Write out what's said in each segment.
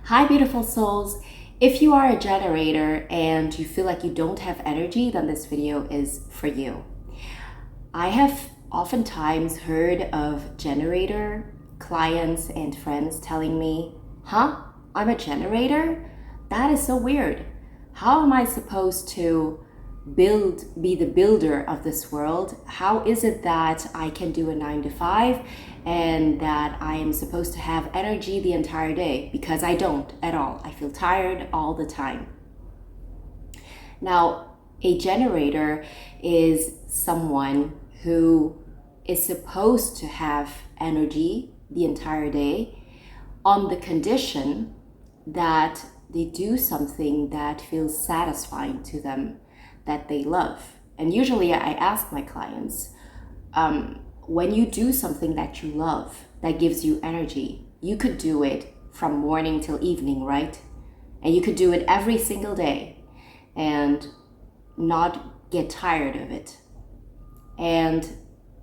Hi, beautiful souls. If you are a generator and you feel like you don't have energy, then this video is for you. I have oftentimes heard of generator clients and friends telling me, I'm a generator? That is so weird. How am I supposed to be the builder of this world? How is it that I can do a 9 to 5 and that I am supposed to have energy the entire day? Because I don't at all. I feel tired all the time. Now, a generator is someone who is supposed to have energy the entire day on the condition that they do something that feels satisfying to them, that they love. And usually I ask my clients, when you do something that you love, that gives you energy, you could do it from morning till evening, right? And you could do it every single day and not get tired of it. And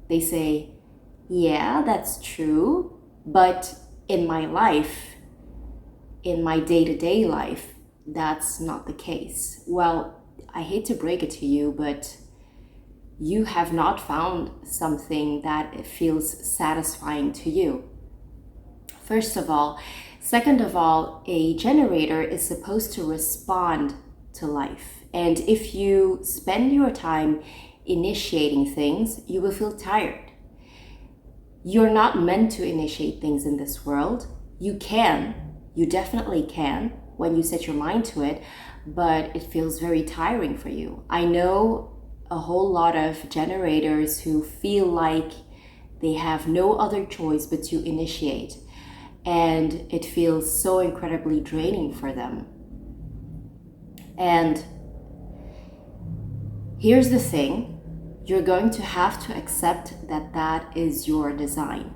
they say, yeah, that's true, but in my life, in my day-to-day life, that's not the case. Well, I hate to break it to you, but you have not found something that feels satisfying to you. First of all. Second of all, a generator is supposed to respond to life. And if you spend your time initiating things, you will feel tired. You're not meant to initiate things in this world. You definitely can when you set your mind to it, but it feels very tiring for you. I know a whole lot of generators who feel like they have no other choice but to initiate, and it feels so incredibly draining for them. And here's the thing, you're going to have to accept that that is your design.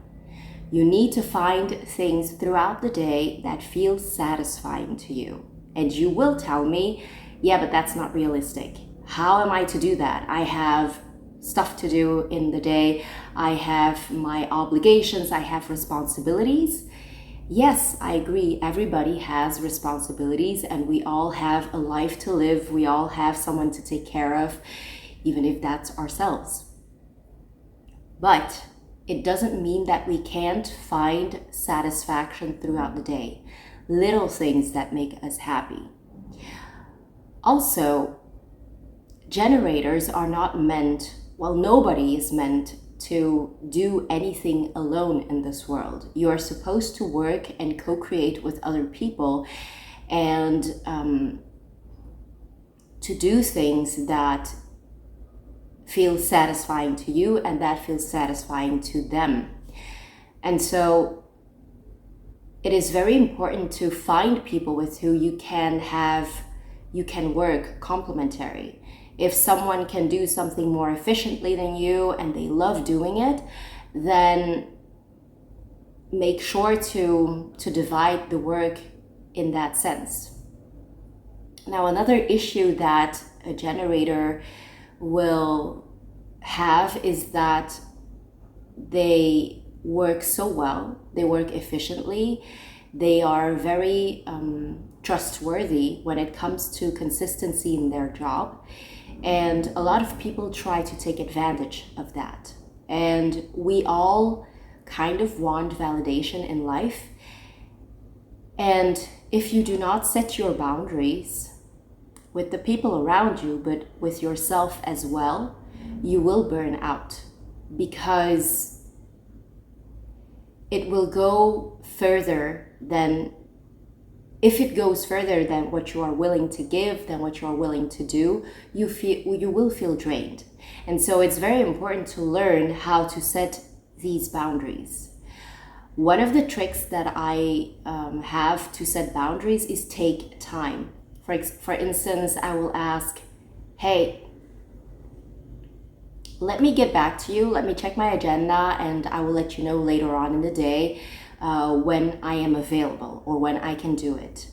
You need to find things throughout the day that feel satisfying to you. And you will tell me, yeah, but that's not realistic. How am I to do that? I have stuff to do in the day. I have my obligations. I have responsibilities. Yes, I agree. Everybody has responsibilities and we all have a life to live. We all have someone to take care of, even if that's ourselves. But it doesn't mean that we can't find satisfaction throughout the day. Little things that make us happy. Also, generators are not meant, nobody is meant to do anything alone in this world. You are supposed to work and co-create with other people and to do things that feel satisfying to you and that feels satisfying to them. And so it is very important to find people with who you can work complementary. If someone can do something more efficiently than you and they love doing it, then make sure to divide the work in that sense. Now, another issue that a generator will have is that they work so well, they work efficiently, they are very trustworthy when it comes to consistency in their job. And a lot of people try to take advantage of that. And we all kind of want validation in life. And if you do not set your boundaries with the people around you, but with yourself as well, you will burn out, because it will go further than, if it goes further than what you are willing to give, than what you are willing to do, you will feel drained. And so it's very important to learn how to set these boundaries. One of the tricks that I have to set boundaries is take time. For instance, I will ask, hey, let me get back to you. Let me check my agenda and I will let you know later on in the day when I am available or when I can do it.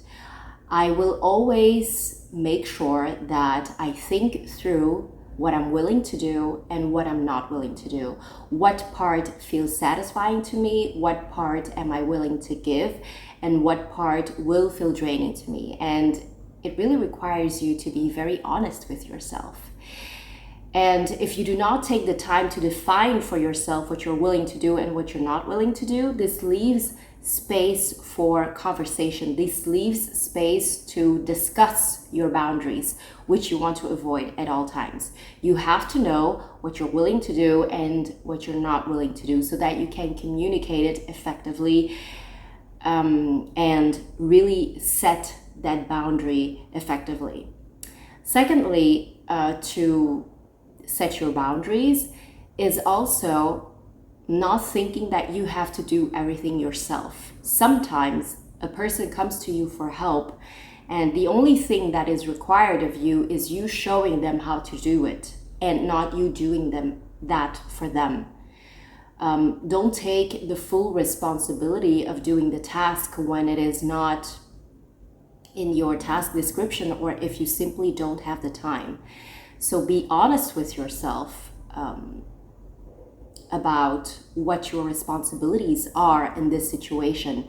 I will always make sure that I think through what I'm willing to do and what I'm not willing to do. What part feels satisfying to me? What part am I willing to give? and what part will feel draining to me. And it really requires you to be very honest with yourself. And if you do not take the time to define for yourself what you're willing to do and what you're not willing to do, this leaves space for conversation. This leaves space to discuss your boundaries, which you want to avoid at all times. You have to know what you're willing to do and what you're not willing to do so that you can communicate it effectively, and really set that boundary effectively. Secondly, to set your boundaries is also not thinking that you have to do everything yourself. Sometimes a person comes to you for help, and the only thing that is required of you is you showing them how to do it and not you doing that for them. Don't take the full responsibility of doing the task when it is not in your task description, or if you simply don't have the time. So be honest with yourself about what your responsibilities are in this situation.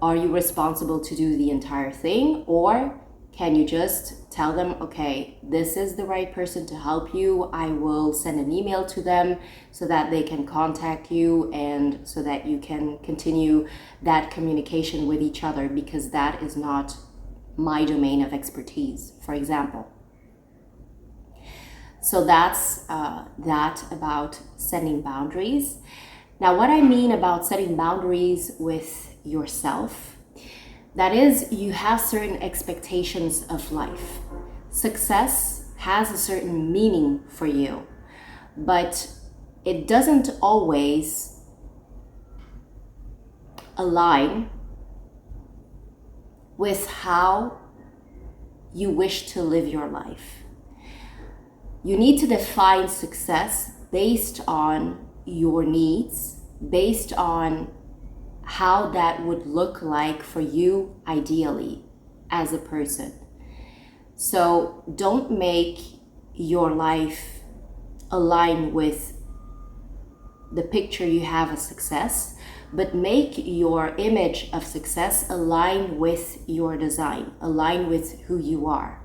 Are you responsible to do the entire thing, or can you just tell them, okay, this is the right person to help you. I will send an email to them so that they can contact you and so that you can continue that communication with each other, because that is not my domain of expertise, for example. So that's that about setting boundaries. Now, what I mean about setting boundaries with yourself, that is, you have certain expectations of life. Success has a certain meaning for you, but it doesn't always align with how you wish to live your life. You need to define success based on your needs, based on how that would look like for you ideally as a person. So don't make your life align with the picture you have of success, but make your image of success align with your design, align with who you are.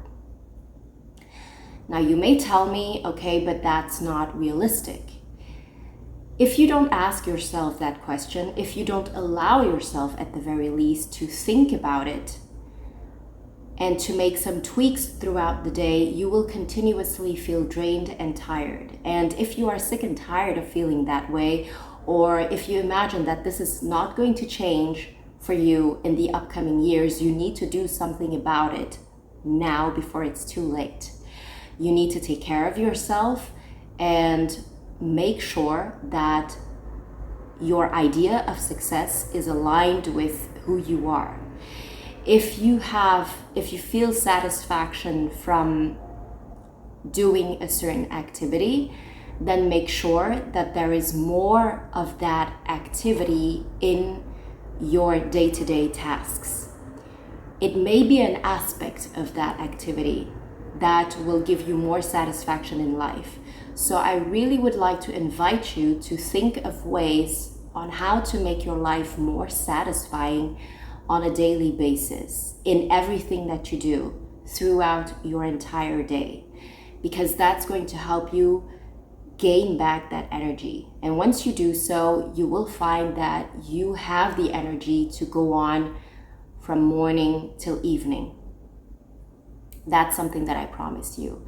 Now, you may tell me, okay, but that's not realistic. If you don't ask yourself that question, if you don't allow yourself at the very least to think about it and to make some tweaks throughout the day, you will continuously feel drained and tired. And if you are sick and tired of feeling that way, or if you imagine that this is not going to change for you in the upcoming years, you need to do something about it now before it's too late. You need to take care of yourself and make sure that your idea of success is aligned with who you are. If you feel satisfaction from doing a certain activity, then make sure that there is more of that activity in your day-to-day tasks. It may be an aspect of that activity that will give you more satisfaction in life. So I really would like to invite you to think of ways on how to make your life more satisfying on a daily basis in everything that you do throughout your entire day, because that's going to help you gain back that energy. And once you do so, you will find that you have the energy to go on from morning till evening. That's something that I promise you.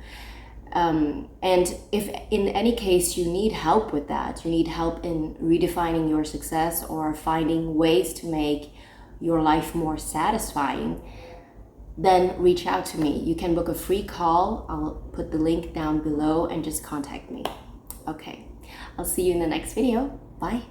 And if in any case you need help with that, you need help in redefining your success or finding ways to make your life more satisfying, then reach out to me. You can book a free call. I'll put the link down below and just contact me. Okay, I'll see you in the next video. Bye.